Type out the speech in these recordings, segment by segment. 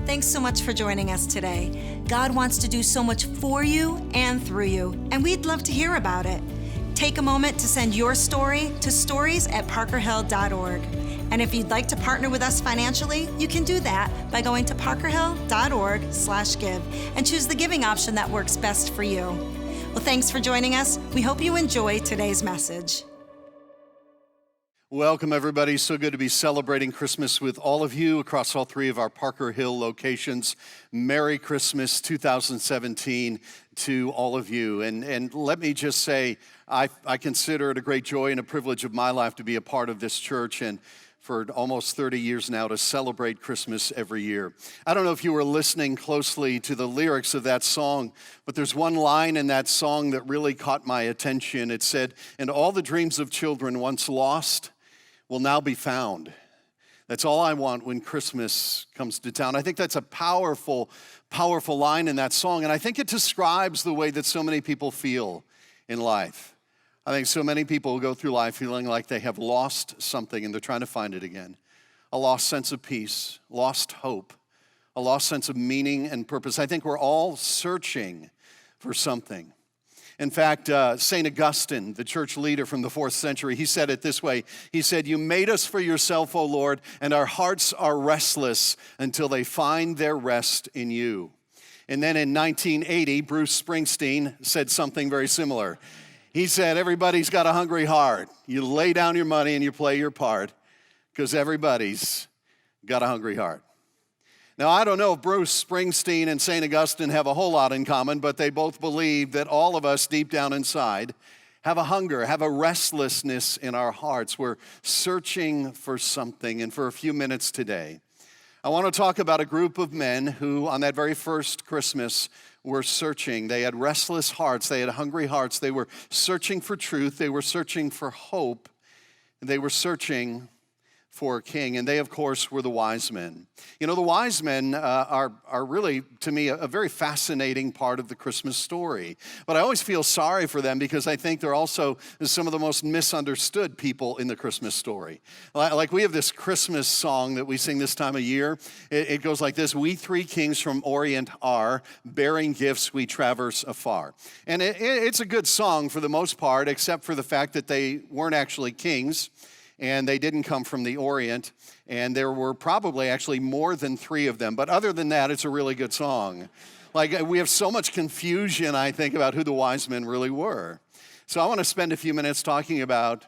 Thanks so much for joining us today. God wants to do so much for you and through you, and we'd love to hear about it. Take a moment to send your story to stories@parkerhill.org. And if you'd like to partner with us financially, you can do that by going to parkerhill.org/give and choose the giving option that works best for you. Well, thanks for joining us. We hope you enjoy today's message. Welcome, everybody. So good to be celebrating Christmas with all of you across all three of our Parker Hill locations. Merry Christmas 2017 to all of you. And let me just say, I consider it a great joy and a privilege of my life to be a part of this church and for almost 30 years now to celebrate Christmas every year. I don't know if you were listening closely to the lyrics of that song, but there's one line in that song that really caught my attention. It said, "And all the dreams of children once lost will now be found." That's all I want when Christmas comes to town. I think that's a powerful, powerful line in that song, and I think it describes the way that so many people feel in life. I think so many people go through life feeling like they have lost something and they're trying to find it again. A lost sense of peace, lost hope, a lost sense of meaning and purpose. I think we're all searching for something. In fact, St. Augustine, the church leader from the 4th century, he said it this way. He said, "You made us for yourself, O Lord, and our hearts are restless until they find their rest in you." And then in 1980, Bruce Springsteen said something very similar. He said, "Everybody's got a hungry heart. You lay down your money and you play your part because everybody's got a hungry heart." Now, I don't know if Bruce Springsteen and St. Augustine have a whole lot in common, but they both believe that all of us deep down inside have a hunger, have a restlessness in our hearts. We're searching for something. And for a few minutes today, I want to talk about a group of men who, on that very first Christmas, were searching. They had restless hearts. They had hungry hearts. They were searching for truth. They were searching for hope. They were searching for a king, and they, of course, were the wise men. You know, the wise men are really, to me, a very fascinating part of the Christmas story. But I always feel sorry for them because I think they're also some of the most misunderstood people in the Christmas story. Like we have this Christmas song that we sing this time of year. It goes like this: "We three kings from Orient are, bearing gifts we traverse afar." And it's a good song for the most part, except for the fact that they weren't actually kings. And they didn't come from the Orient, and there were probably actually more than 3 of them. But other than that, it's a really good song. Like, we have so much confusion, I think, about who the wise men really were. So I want to spend a few minutes talking about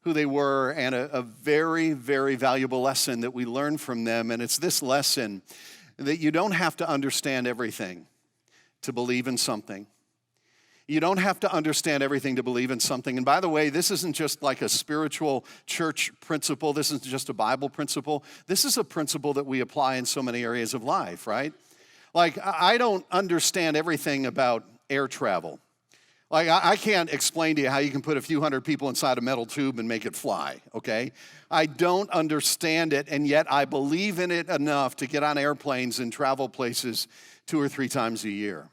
who they were and a very, very valuable lesson that we learn from them. And it's this lesson that you don't have to understand everything to believe in something. You don't have to understand everything to believe in something. And by the way, this isn't just like a spiritual church principle. This isn't just a Bible principle. This is a principle that we apply in so many areas of life, right? Like, I don't understand everything about air travel. Like, I can't explain to you how you can put a few hundred people inside a metal tube and make it fly, okay? I don't understand it, and yet I believe in it enough to get on airplanes and travel places 2 or 3 times a year.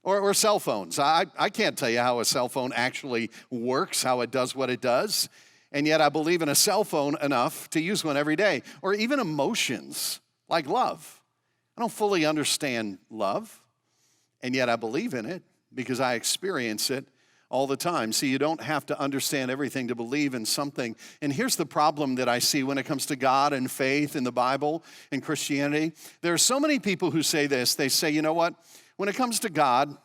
Or cell phones. I can't tell you how a cell phone actually works, how it does what it does, and yet I believe in a cell phone enough to use one every day. Or even emotions, like love. I don't fully understand love, and yet I believe in it because I experience it all the time. See, you don't have to understand everything to believe in something. And here's the problem that I see when it comes to God and faith in the Bible and Christianity. There are so many people who say this. They say, you know what? When it comes to God,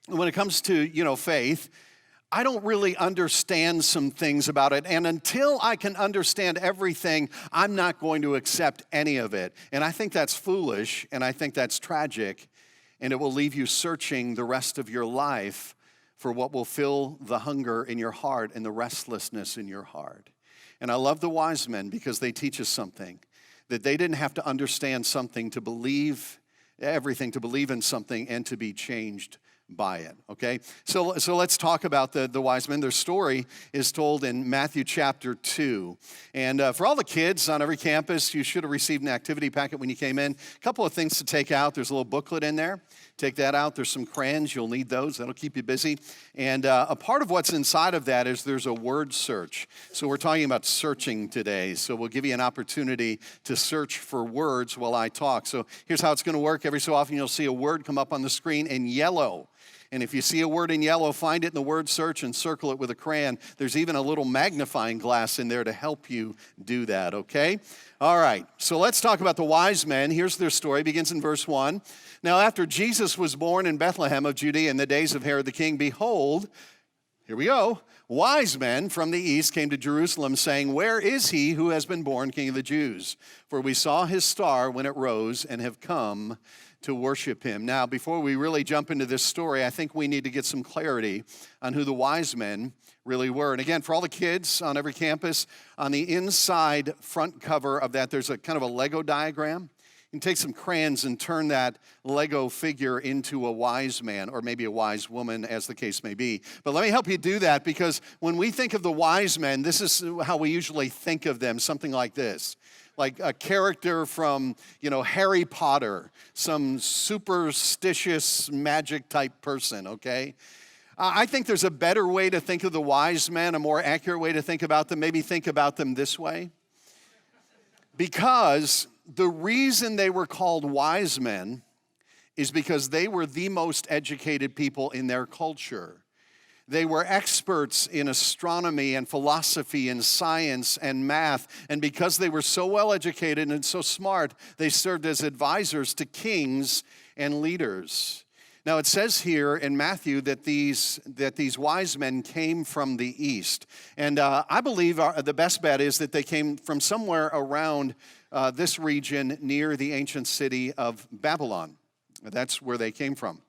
when it comes to, faith, I don't really understand some things about it. And until I can understand everything, I'm not going to accept any of it. And I think that's foolish, and I think that's tragic, and it will leave you searching the rest of your life for what will fill the hunger in your heart and the restlessness in your heart. And I love the wise men because they teach us something, that they didn't have to understand something to believe everything, to believe in something and to be changed by it, okay? So let's talk about the wise men. Their story is told in Matthew chapter 2. And for all the kids on every campus, you should have received an activity packet when you came in. A couple of things to take out. There's a little booklet in there. Take that out. There's some crayons. You'll need those. That'll keep you busy. And a part of what's inside of that is there's a word search. So we're talking about searching today. So we'll give you an opportunity to search for words while I talk. So here's how it's going to work. Every so often you'll see a word come up on the screen in yellow. And if you see a word in yellow, find it in the word search and circle it with a crayon. There's even a little magnifying glass in there to help you do that, okay? All right, so let's talk about the wise men. Here's their story. It begins in verse 1. Now, after Jesus was born in Bethlehem of Judea in the days of Herod the king, behold, here we go, wise men from the east came to Jerusalem, saying, where is he who has been born King of the Jews? For we saw his star when it rose and have come to worship him. Now, before we really jump into this story, I think we need to get some clarity on who the wise men really were. And again, for all the kids on every campus, on the inside front cover of that, there's a kind of a Lego diagram. You can take some crayons and turn that Lego figure into a wise man, or maybe a wise woman, as the case may be. But let me help you do that, because when we think of the wise men, this is how we usually think of them, something like this. Like a character from, Harry Potter, some superstitious magic type person, okay? I think there's a better way to think of the wise men, a more accurate way to think about them. Maybe think about them this way. Because the reason they were called wise men is because they were the most educated people in their culture. They were experts in astronomy and philosophy and science and math. And because they were so well educated and so smart, they served as advisors to kings and leaders. Now, it says here in Matthew that these wise men came from the east. And I believe the best bet is that they came from somewhere around this region near the ancient city of Babylon. That's where they came from.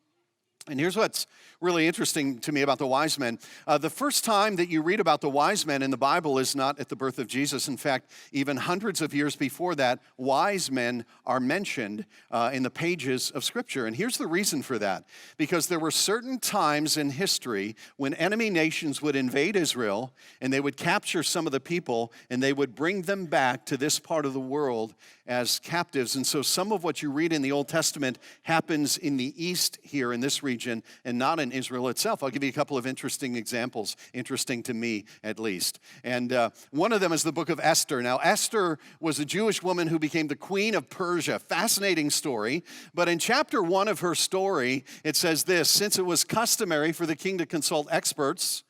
And here's what's really interesting to me about the wise men. The first time that you read about the wise men in the Bible is not at the birth of Jesus. In fact, even hundreds of years before that, wise men are mentioned in the pages of Scripture. And here's the reason for that. Because there were certain times in history when enemy nations would invade Israel, and they would capture some of the people, and they would bring them back to this part of the world as captives. And so some of what you read in the Old Testament happens in the east here in this region and not in Israel itself. I'll give you a couple of interesting examples, interesting to me at least. And one of them is the Book of Esther. Now, Esther was a Jewish woman who became the queen of Persia. Fascinating story. But in chapter 1 of her story, it says this: since it was customary for the king to consult experts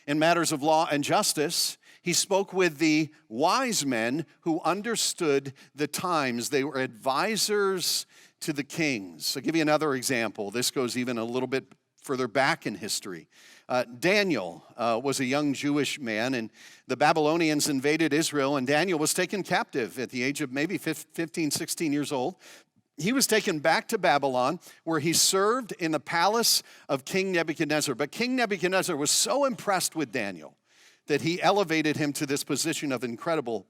in matters of law and justice, he spoke with the wise men who understood the times. They were advisors to the kings. I'll give you another example. This goes even a little bit further back in history. Daniel was a young Jewish man, and the Babylonians invaded Israel, and Daniel was taken captive at the age of maybe 15, 16 years old. He was taken back to Babylon, where he served in the palace of King Nebuchadnezzar. But King Nebuchadnezzar was so impressed with Daniel that he elevated him to this position of incredible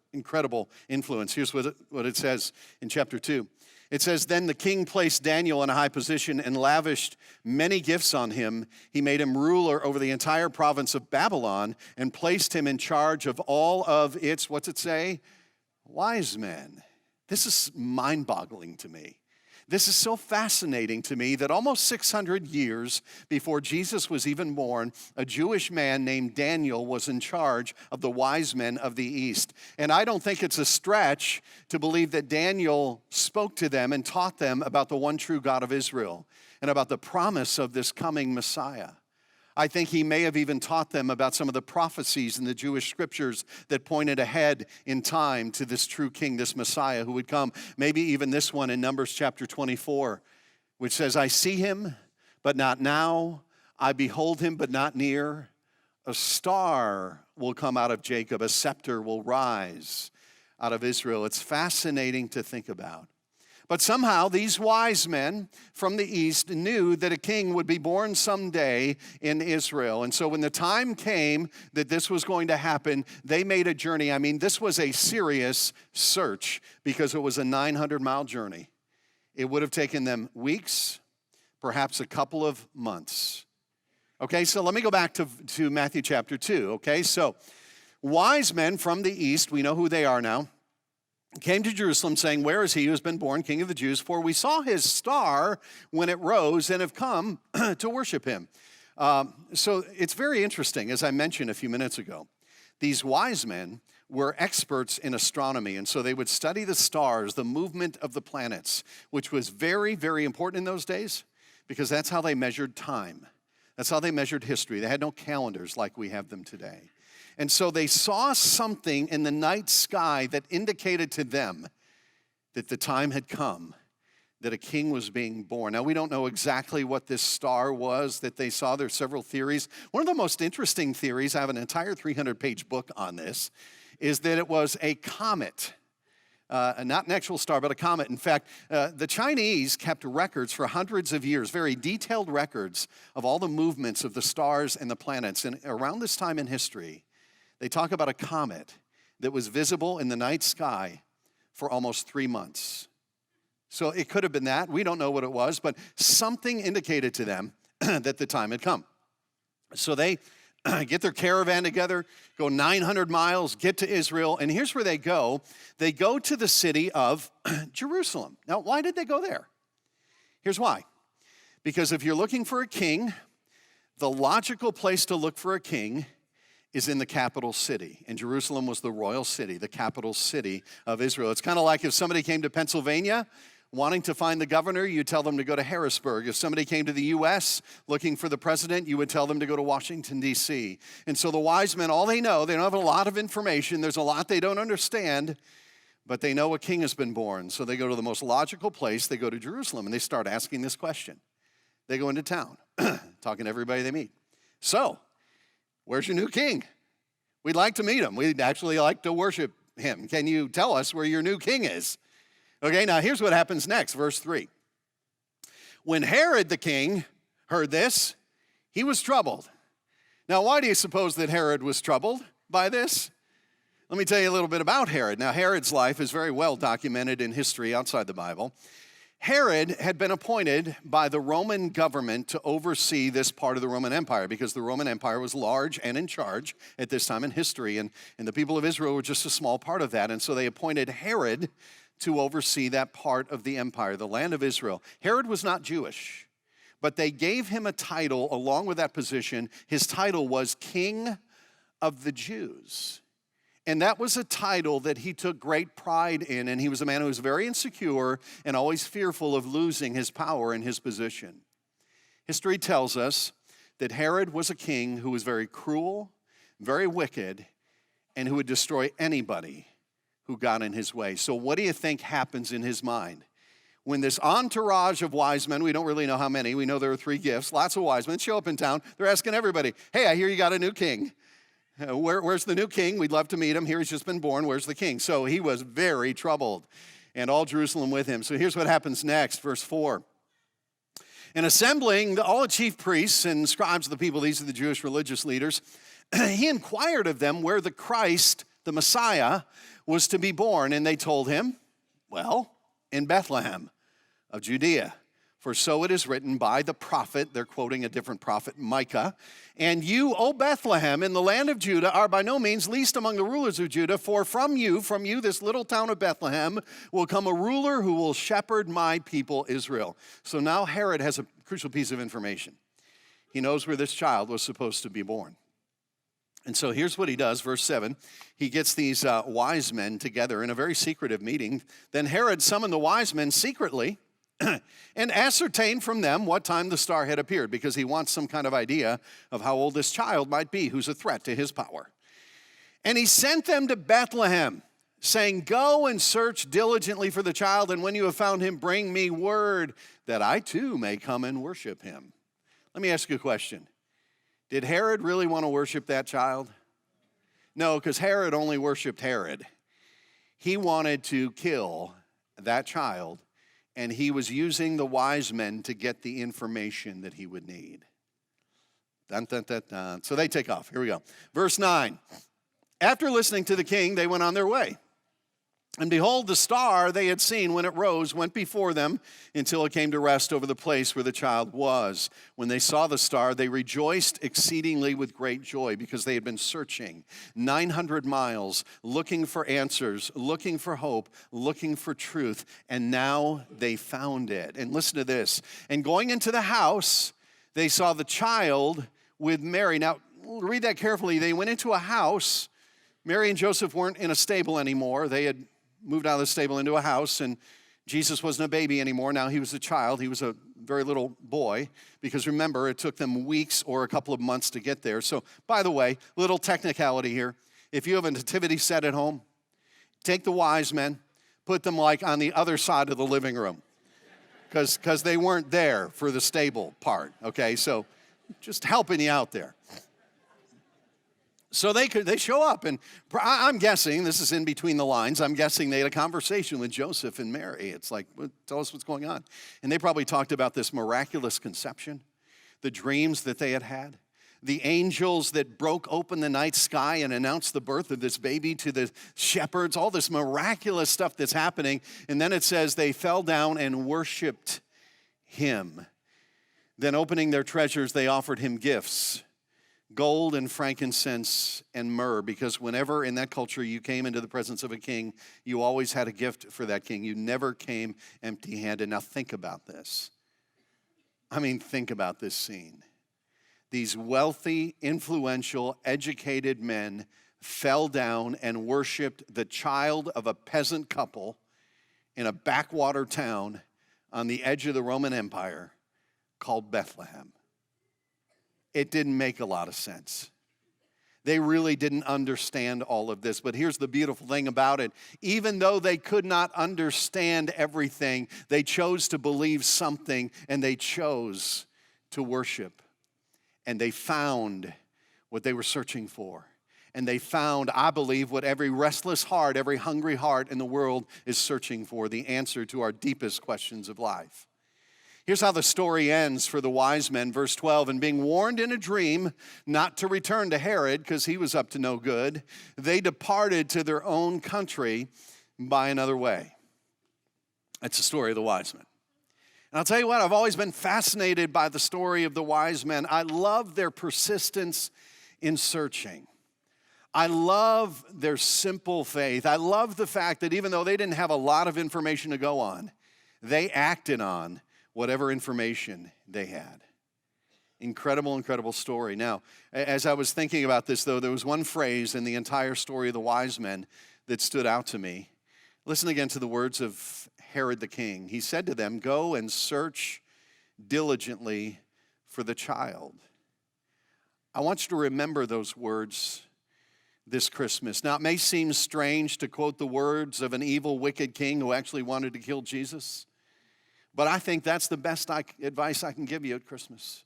influence. Here's what it says in chapter 2. It says, then the king placed Daniel in a high position and lavished many gifts on him. He made him ruler over the entire province of Babylon and placed him in charge of all of its, what's it say? Wise men. This is mind-boggling to me. This is so fascinating to me that almost 600 years before Jesus was even born, a Jewish man named Daniel was in charge of the wise men of the East. And I don't think it's a stretch to believe that Daniel spoke to them and taught them about the one true God of Israel and about the promise of this coming Messiah. I think he may have even taught them about some of the prophecies in the Jewish scriptures that pointed ahead in time to this true king, this Messiah who would come. Maybe even this one in Numbers chapter 24, which says, I see him, but not now. I behold him, but not near. A star will come out of Jacob. A scepter will rise out of Israel. It's fascinating to think about. But somehow these wise men from the east knew that a king would be born someday in Israel. And so when the time came that this was going to happen, they made a journey. I mean, this was a serious search because it was a 900-mile journey. It would have taken them weeks, perhaps a couple of months. Okay, so let me go back to Matthew chapter 2. Okay, so wise men from the east, we know who they are now, came to Jerusalem saying, "Where is he who has been born King of the Jews? For we saw his star when it rose and have come to worship him." So it's very interesting, as I mentioned a few minutes ago. These wise men were experts in astronomy, and so they would study the stars, the movement of the planets, which was very, very important in those days because that's how they measured time. That's how they measured history. They had no calendars like we have them today. And so they saw something in the night sky that indicated to them that the time had come, that a king was being born. Now, we don't know exactly what this star was that they saw. There's several theories. One of the most interesting theories, I have an entire 300-page book on this, is that it was a comet. Not an actual star, but a comet. In fact, the Chinese kept records for hundreds of years, very detailed records of all the movements of the stars and the planets. And around this time in history, they talk about a comet that was visible in the night sky for almost 3 months. So it could have been that. We don't know what it was, but something indicated to them that the time had come. So they get their caravan together, go 900 miles, get to Israel, and here's where they go. They go to the city of Jerusalem. Now, why did they go there? Here's why. Because if you're looking for a king, the logical place to look for a king is in the capital city. And Jerusalem was the royal city, the capital city of Israel. It's kind of like if somebody came to Pennsylvania wanting to find the governor, you tell them to go to Harrisburg. If somebody came to the U.S. looking for the president, you would tell them to go to Washington, D.C. And so the wise men, all they know, they don't have a lot of information. There's a lot they don't understand, but they know a king has been born. So they go to the most logical place. They go to Jerusalem, and they start asking this question. They go into town, talking to everybody they meet. So, where's your new king? We'd like to meet him. We'd actually like to worship him. Can you tell us where your new king is? Okay, now here's what happens next, verse 3. When Herod the king heard this, he was troubled. Now, why do you suppose that Herod was troubled by this? Let me tell you a little bit about Herod. Now, Herod's life is very well documented in history outside the Bible. Herod had been appointed by the Roman government to oversee this part of the Roman Empire because the Roman Empire was large and in charge at this time in history, and the people of Israel were just a small part of that. And so they appointed Herod to oversee that part of the empire, the land of Israel. Herod was not Jewish, but they gave him a title along with that position. His title was King of the Jews. And that was a title that he took great pride in, and he was a man who was very insecure and always fearful of losing his power and his position. History tells us that Herod was a king who was very cruel, very wicked, and who would destroy anybody who got in his way. So what do you think happens in his mind? When this entourage of wise men, we don't really know how many, we know there are 3 gifts, lots of wise men show up in town, they're asking everybody, "Hey, I hear you got a new king. Where's the new king? We'd love to meet him. Here he's just been born. Where's the king?" So he was very troubled, and all Jerusalem with him. So here's what happens next, verse 4. And assembling all the chief priests and scribes of the people, these are the Jewish religious leaders, he inquired of them where the Christ, the Messiah, was to be born. And they told him, well, in Bethlehem of Judea. For so it is written by the prophet, they're quoting a different prophet, Micah, "And you, O Bethlehem, in the land of Judah, are by no means least among the rulers of Judah, for from you, this little town of Bethlehem, will come a ruler who will shepherd my people Israel." So now Herod has a crucial piece of information. He knows where this child was supposed to be born. And so here's what he does, verse 7. He gets these wise men together in a very secretive meeting. Then Herod summoned the wise men secretly and ascertained from them what time the star had appeared, because he wants some kind of idea of how old this child might be who's a threat to his power. And he sent them to Bethlehem, saying, "Go and search diligently for the child, and when you have found him, bring me word that I too may come and worship him." Let me ask you a question. Did Herod really want to worship that child? No, because Herod only worshiped Herod. He wanted to kill that child, and he was using the wise men to get the information that he would need. Dun, dun, dun, dun. So they take off. Here we go. Verse 9. After listening to the king, they went on their way. And behold, the star they had seen when it rose went before them until it came to rest over the place where the child was. When they saw the star, they rejoiced exceedingly with great joy because they had been searching 900 miles, looking for answers, looking for hope, looking for truth, and now they found it. And listen to this. And going into the house, they saw the child with Mary. Now, read that carefully. They went into a house. Mary and Joseph weren't in a stable anymore. They had moved out of the stable into a house, and Jesus wasn't a baby anymore. Now he was a child. He was a very little boy, because remember, it took them weeks or a couple of months to get there. So, by the way, little technicality here. If you have a nativity set at home, take the wise men, put them like on the other side of the living room, because they weren't there for the stable part, okay? So just helping you out there. So they show up, and I'm guessing, this is in between the lines, I'm guessing they had a conversation with Joseph and Mary. It's like, well, tell us what's going on. And they probably talked about this miraculous conception, the dreams that they had had, the angels that broke open the night sky and announced the birth of this baby to the shepherds, all this miraculous stuff that's happening. And then it says they fell down and worshiped him. Then opening their treasures, they offered him gifts, gold and frankincense and myrrh, because whenever in that culture you came into the presence of a king, you always had a gift for that king. You never came empty-handed. Now think about this. Think about this scene. These wealthy, influential, educated men fell down and worshiped the child of a peasant couple in a backwater town on the edge of the Roman Empire called Bethlehem. It didn't make a lot of sense. They really didn't understand all of this. But here's the beautiful thing about it. Even though they could not understand everything, they chose to believe something, and they chose to worship. And they found what they were searching for. And they found, I believe, what every restless heart, every hungry heart in the world is searching for, the answer to our deepest questions of life. Here's how the story ends for the wise men, verse 12. And being warned in a dream not to return to Herod, because he was up to no good, they departed to their own country by another way. That's the story of the wise men. And I'll tell you what, I've always been fascinated by the story of the wise men. I love their persistence in searching. I love their simple faith. I love the fact that even though they didn't have a lot of information to go on, they acted on whatever information they had. Incredible, incredible story. Now, as I was thinking about this, though, there was one phrase in the entire story of the wise men that stood out to me. Listen again to the words of Herod the king. He said to them, "Go and search diligently for the child." I want you to remember those words this Christmas. Now, it may seem strange to quote the words of an evil, wicked king who actually wanted to kill Jesus, but I think that's the best advice I can give you at Christmas.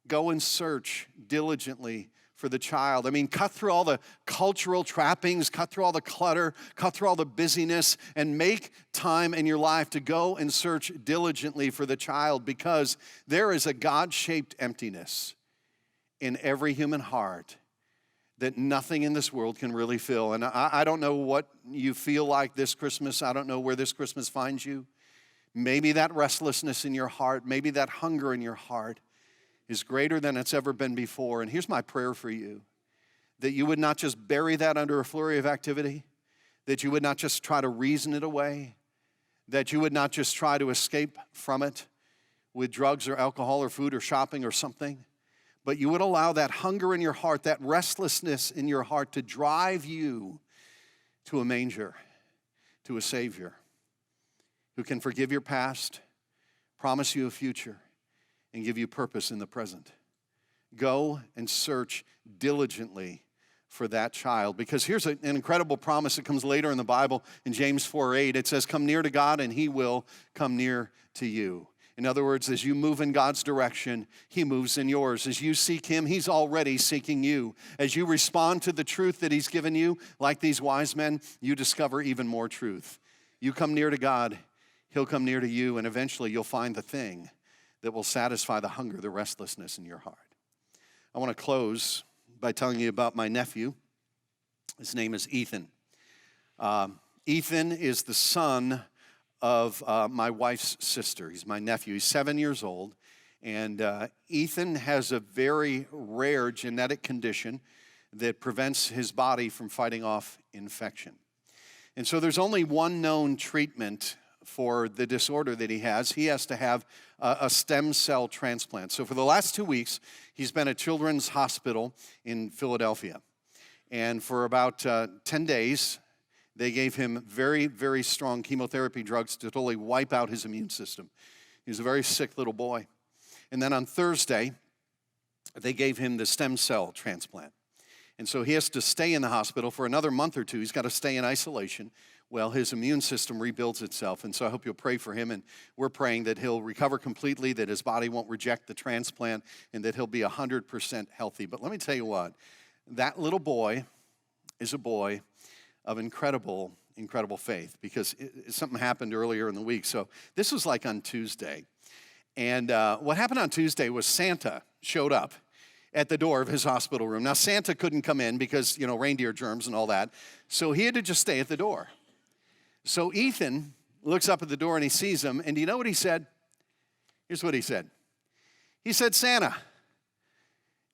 Go and search diligently for the child. Cut through all the cultural trappings, cut through all the clutter, cut through all the busyness, and make time in your life to go and search diligently for the child, because there is a God-shaped emptiness in every human heart that nothing in this world can really fill. And I don't know what you feel like this Christmas. I don't know where this Christmas finds you. Maybe that restlessness in your heart, maybe that hunger in your heart is greater than it's ever been before. And here's my prayer for you, that you would not just bury that under a flurry of activity, that you would not just try to reason it away, that you would not just try to escape from it with drugs or alcohol or food or shopping or something, but you would allow that hunger in your heart, that restlessness in your heart to drive you to a manger, to a Savior who can forgive your past, promise you a future, and give you purpose in the present. Go and search diligently for that child, because here's an incredible promise that comes later in the Bible in James 4:8. It says, "Come near to God and he will come near to you." In other words, as you move in God's direction, he moves in yours. As you seek him, he's already seeking you. As you respond to the truth that he's given you, like these wise men, you discover even more truth. You come near to God, he'll come near to you, and eventually you'll find the thing that will satisfy the hunger, the restlessness in your heart. I want to close by telling you about my nephew. His name is Ethan. Ethan is the son of my wife's sister. He's my nephew. He's 7 years old. And Ethan has a very rare genetic condition that prevents his body from fighting off infection. And so there's only one known treatment for the disorder that he has. He has to have a stem cell transplant. So for the last 2 weeks, he's been at Children's Hospital in Philadelphia. And for about 10 days, they gave him very, very strong chemotherapy drugs to totally wipe out his immune system. He was a very sick little boy. And then on Thursday, they gave him the stem cell transplant. And so he has to stay in the hospital for another month or two. He's got to stay in isolation while his immune system rebuilds itself. And so I hope you'll pray for him. And we're praying that he'll recover completely, that his body won't reject the transplant, and that he'll be 100% healthy. But let me tell you what, that little boy is a boy of incredible, incredible faith, because something happened earlier in the week. So this was like on Tuesday. And what happened on Tuesday was Santa showed up at the door of his hospital room. Now, Santa couldn't come in because, reindeer germs and all that. So he had to just stay at the door. So Ethan looks up at the door and he sees him. And do you know what he said? Here's what he said. He said, "Santa,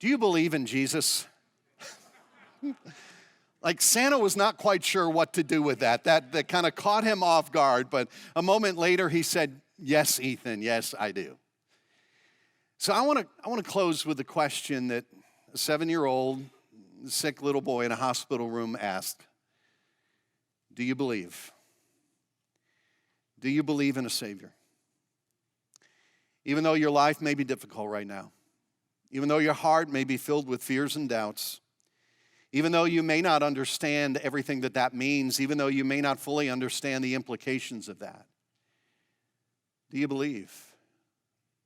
do you believe in Jesus?" Like, Santa was not quite sure what to do with that. That kind of caught him off guard. But a moment later, he said, "Yes, Ethan, yes, I do." So I want to close with the question that a 7-year-old sick little boy in a hospital room asked. Do you believe? Do you believe in a Savior? Even though your life may be difficult right now, even though your heart may be filled with fears and doubts, even though you may not understand everything that means, even though you may not fully understand the implications of that, do you believe?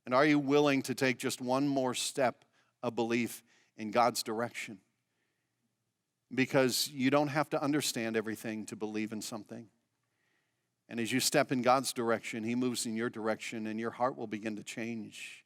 And are you willing to take just one more step of belief in God's direction? Because you don't have to understand everything to believe in something. And as you step in God's direction, He moves in your direction, and your heart will begin to change.